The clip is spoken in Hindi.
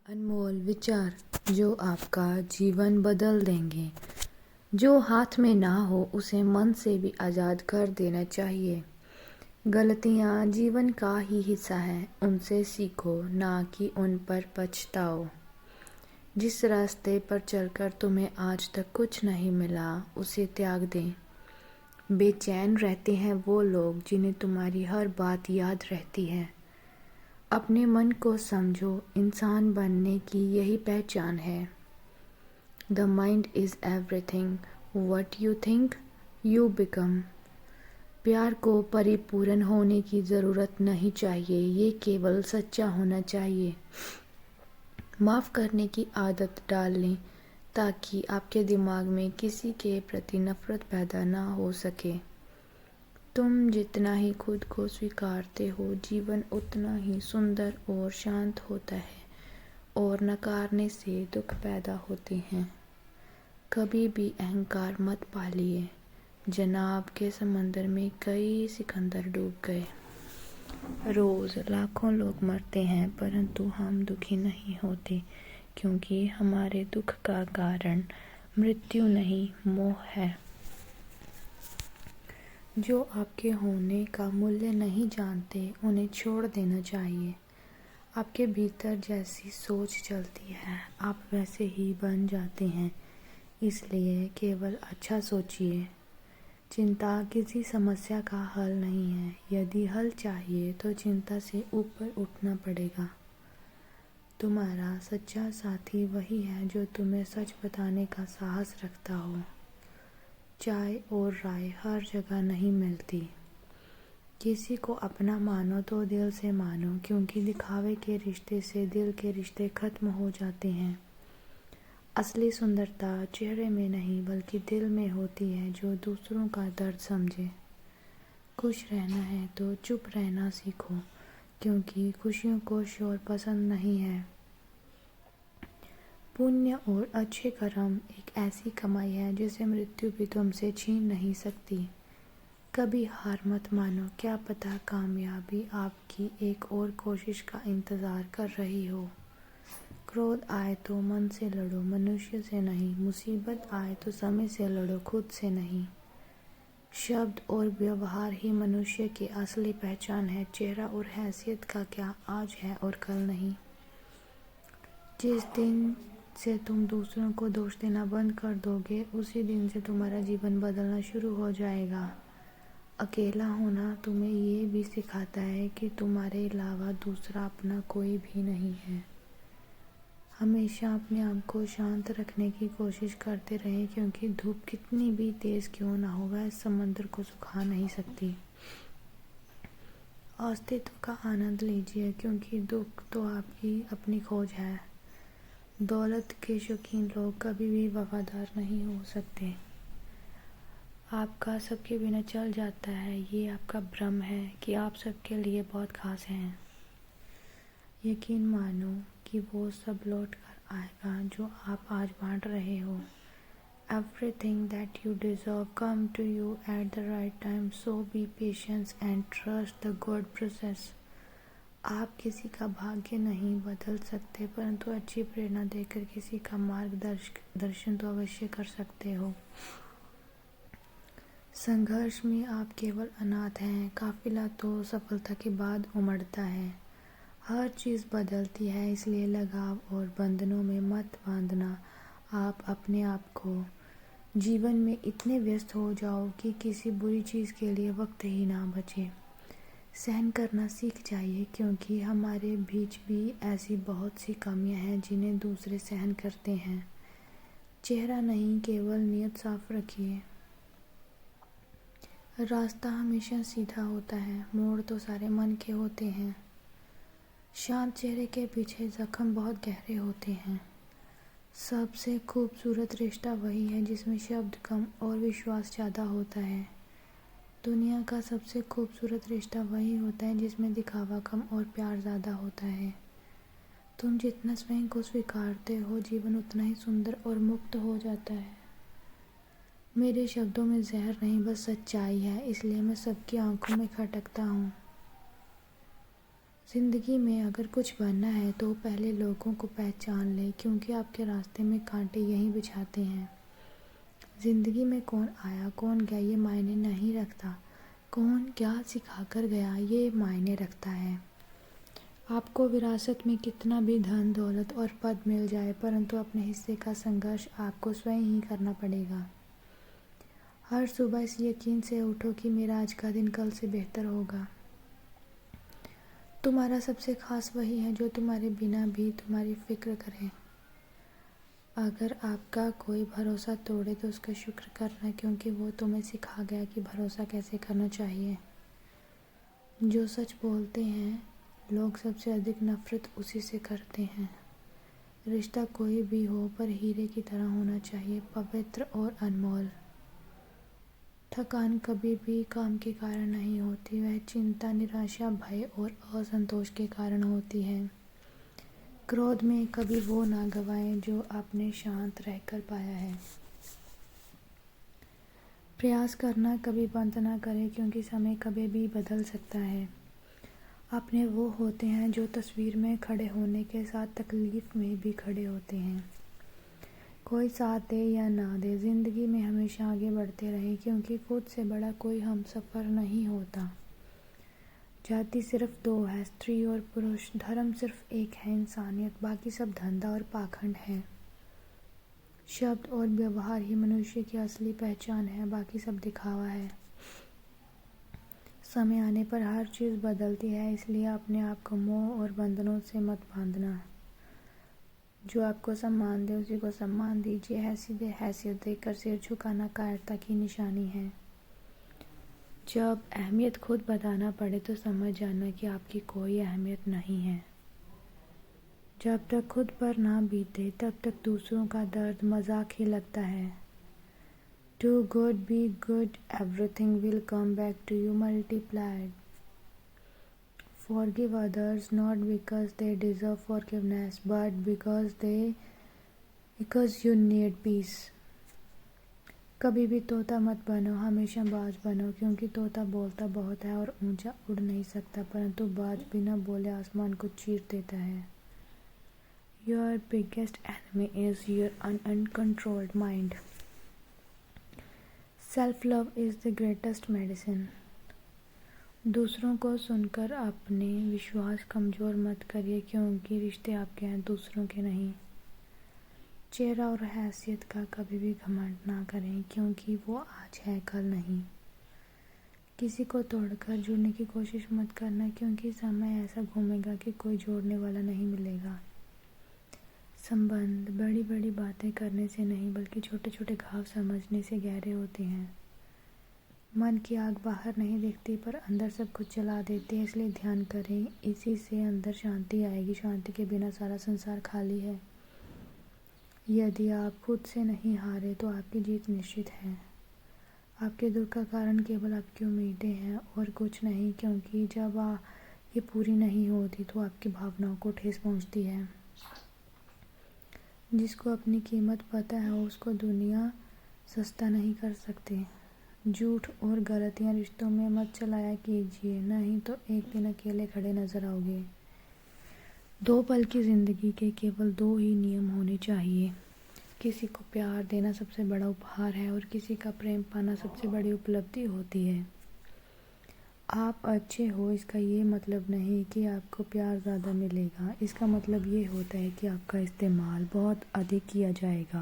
अनमोल विचार जो आपका जीवन बदल देंगे। जो हाथ में ना हो उसे मन से भी आज़ाद कर देना चाहिए। गलतियाँ जीवन का ही हिस्सा है, उनसे सीखो ना कि उन पर पछताओ। जिस रास्ते पर चलकर तुम्हें आज तक कुछ नहीं मिला उसे त्याग दें। बेचैन रहते हैं वो लोग जिन्हें तुम्हारी हर बात याद रहती है। अपने मन को समझो, इंसान बनने की यही पहचान है। The mind is everything, what you think you become. प्यार को परिपूर्ण होने की ज़रूरत नहीं चाहिए, ये केवल सच्चा होना चाहिए। माफ़ करने की आदत डाल लें ताकि आपके दिमाग में किसी के प्रति नफ़रत पैदा ना हो सके। तुम जितना ही खुद को स्वीकारते हो, जीवन उतना ही सुंदर और शांत होता है और नकारने से दुख पैदा होते हैं। कभी भी अहंकार मत पालिए। जनाब के समंदर में कई सिकंदर डूब गए। रोज़ लाखों लोग मरते हैं परंतु हम दुखी नहीं होते, क्योंकि हमारे दुख का कारण मृत्यु नहीं, मोह है। जो आपके होने का मूल्य नहीं जानते उन्हें छोड़ देना चाहिए। आपके भीतर जैसी सोच चलती है आप वैसे ही बन जाते हैं, इसलिए केवल अच्छा सोचिए। चिंता किसी समस्या का हल नहीं है। यदि हल चाहिए तो चिंता से ऊपर उठना पड़ेगा। तुम्हारा सच्चा साथी वही है जो तुम्हें सच बताने का साहस रखता हो। चाय और राय हर जगह नहीं मिलती। किसी को अपना मानो तो दिल से मानो, क्योंकि दिखावे के रिश्ते से दिल के रिश्ते खत्म हो जाते हैं। असली सुंदरता चेहरे में नहीं बल्कि दिल में होती है, जो दूसरों का दर्द समझे। खुश रहना है तो चुप रहना सीखो, क्योंकि खुशियों को शोर पसंद नहीं है। पुण्य और अच्छे कर्म एक ऐसी कमाई है जिसे मृत्यु भी तुमसे छीन नहीं सकती। कभी हार मत मानो, क्या पता कामयाबी आपकी एक और कोशिश का इंतज़ार कर रही हो। क्रोध आए तो मन से लड़ो, मनुष्य से नहीं। मुसीबत आए तो समय से लड़ो, खुद से नहीं। शब्द और व्यवहार ही मनुष्य की असली पहचान है। चेहरा और हैसियत का क्या, आज है और कल नहीं। जिस दिन से तुम दूसरों को दोष देना बंद कर दोगे, उसी दिन से तुम्हारा जीवन बदलना शुरू हो जाएगा। अकेला होना तुम्हें ये भी सिखाता है कि तुम्हारे अलावा दूसरा अपना कोई भी नहीं है। हमेशा अपने आप को शांत रखने की कोशिश करते रहें, क्योंकि धूप कितनी भी तेज़ क्यों ना हो वह समंदर को सुखा नहीं सकती। अस्तित्व का आनंद लीजिए, क्योंकि दुख तो आपकी अपनी खोज है। दौलत के शौकीन लोग कभी भी वफादार नहीं हो सकते। आपका सबके बिना चल जाता है, ये आपका भ्रम है कि आप सबके लिए बहुत खास हैं। यकीन मानो कि वो सब लौट कर आएगा जो आप आज बांट रहे हो। Everything that you deserve come to you at the right time, so be patient and trust the God process. आप किसी का भाग्य नहीं बदल सकते, परंतु अच्छी प्रेरणा देकर किसी का मार्गदर्शन तो अवश्य कर सकते हो। संघर्ष में आप केवल अनाथ हैं, काफिला तो सफलता के बाद उमड़ता है। हर चीज़ बदलती है, इसलिए लगाव और बंधनों में मत बांधना। आप अपने आप को जीवन में इतने व्यस्त हो जाओ कि किसी बुरी चीज़ के लिए वक्त ही ना बचे। सहन करना सीख जाइए, क्योंकि हमारे बीच भी ऐसी बहुत सी कमियां हैं जिन्हें दूसरे सहन करते हैं। चेहरा नहीं, केवल नियत साफ रखिए। रास्ता हमेशा सीधा होता है, मोड़ तो सारे मन के होते हैं। शांत चेहरे के पीछे जख्म बहुत गहरे होते हैं। सबसे खूबसूरत रिश्ता वही है जिसमें शब्द कम और विश्वास ज़्यादा होता है। दुनिया का सबसे खूबसूरत रिश्ता वही होता है जिसमें दिखावा कम और प्यार ज़्यादा होता है। तुम जितना स्वयं को स्वीकारते हो, जीवन उतना ही सुंदर और मुक्त हो जाता है। मेरे शब्दों में जहर नहीं, बस सच्चाई है, इसलिए मैं सबकी आंखों में खटकता हूँ। ज़िंदगी में अगर कुछ बनना है तो पहले लोगों को पहचान लें, क्योंकि आपके रास्ते में कांटे यहीं बिछाते हैं। ज़िंदगी में कौन आया कौन गया ये मायने नहीं रखता, कौन क्या सिखा कर गया ये मायने रखता है। आपको विरासत में कितना भी धन दौलत और पद मिल जाए, परंतु अपने हिस्से का संघर्ष आपको स्वयं ही करना पड़ेगा। हर सुबह इस यकीन से उठो कि मेरा आज का दिन कल से बेहतर होगा। तुम्हारा सबसे खास वही है जो तुम्हारे बिना भी तुम्हारी फिक्र करे। अगर आपका कोई भरोसा तोड़े तो उसका शुक्र करना, क्योंकि वो तुम्हें सिखा गया कि भरोसा कैसे करना चाहिए। जो सच बोलते हैं लोग सबसे अधिक नफरत उसी से करते हैं। रिश्ता कोई भी हो पर हीरे की तरह होना चाहिए, पवित्र और अनमोल। थकान कभी भी काम के कारण नहीं होती, वह चिंता निराशा भय और असंतोष के कारण होती है। क्रोध में कभी वो ना गवाएं जो आपने शांत रहकर पाया है। प्रयास करना कभी बंद ना करें, क्योंकि समय कभी भी बदल सकता है। अपने वो होते हैं जो तस्वीर में खड़े होने के साथ तकलीफ में भी खड़े होते हैं। कोई साथ दे या ना दे, ज़िंदगी में हमेशा आगे बढ़ते रहें, क्योंकि खुद से बड़ा कोई हम सफ़र नहीं होता। जाति सिर्फ दो है, स्त्री और पुरुष। धर्म सिर्फ एक है, इंसानियत। बाकी सब धंधा और पाखंड है। शब्द और व्यवहार ही मनुष्य की असली पहचान है, बाकी सब दिखावा है। समय आने पर हर चीज़ बदलती है, इसलिए अपने आप को मोह और बंधनों से मत बांधना। जो आपको सम्मान दे उसी को सम्मान दीजिए। हैसियत देकर सिर झुकाना कायरता की निशानी है। जब अहमियत खुद बताना पड़े तो समझ जाना कि आपकी कोई अहमियत नहीं है। जब तक खुद पर ना बीते तब तक दूसरों का दर्द मजाक ही लगता है। Do good, be good, everything will come back to you multiplied. Forgive others not because they deserve forgiveness, but because you need peace. कभी भी तोता मत बनो, हमेशा बाज बनो, क्योंकि तोता बोलता बहुत है और ऊंचा उड़ नहीं सकता, परंतु बाज बिना बोले आसमान को चीर देता है। Your biggest enemy is your uncontrolled mind. Self love is the greatest medicine. दूसरों को सुनकर अपने विश्वास कमज़ोर मत करिए, क्योंकि रिश्ते आपके हैं, दूसरों के नहीं। चेहरा और हैसियत का कभी भी घमंड ना करें, क्योंकि वो आज है कल नहीं। किसी को तोड़कर जुड़ने की कोशिश मत करना, क्योंकि समय ऐसा घूमेगा कि कोई जोड़ने वाला नहीं मिलेगा। संबंध बड़ी बड़ी बातें करने से नहीं, बल्कि छोटे छोटे घाव समझने से गहरे होते हैं। मन की आग बाहर नहीं दिखती, पर अंदर सब कुछ जला देती है, इसलिए ध्यान करें, इसी से अंदर शांति आएगी। शांति के बिना सारा संसार खाली है। यदि आप खुद से नहीं हारे तो आपकी जीत निश्चित है। आपके दुख का कारण केवल आपकी उम्मीदें हैं और कुछ नहीं, क्योंकि जब ये पूरी नहीं होती तो आपकी भावनाओं को ठेस पहुंचती है। जिसको अपनी कीमत पता है उसको दुनिया सस्ता नहीं कर सकती। झूठ और गलतियां रिश्तों में मत चलाया कीजिए, नहीं तो एक दिन अकेले खड़े नजर आओगे। 2 पल की ज़िंदगी के केवल 2 ही नियम होने चाहिए। किसी को प्यार देना सबसे बड़ा उपहार है और किसी का प्रेम पाना सबसे बड़ी उपलब्धि होती है। आप अच्छे हो इसका ये मतलब नहीं कि आपको प्यार ज़्यादा मिलेगा। इसका मतलब ये होता है कि आपका इस्तेमाल बहुत अधिक किया जाएगा।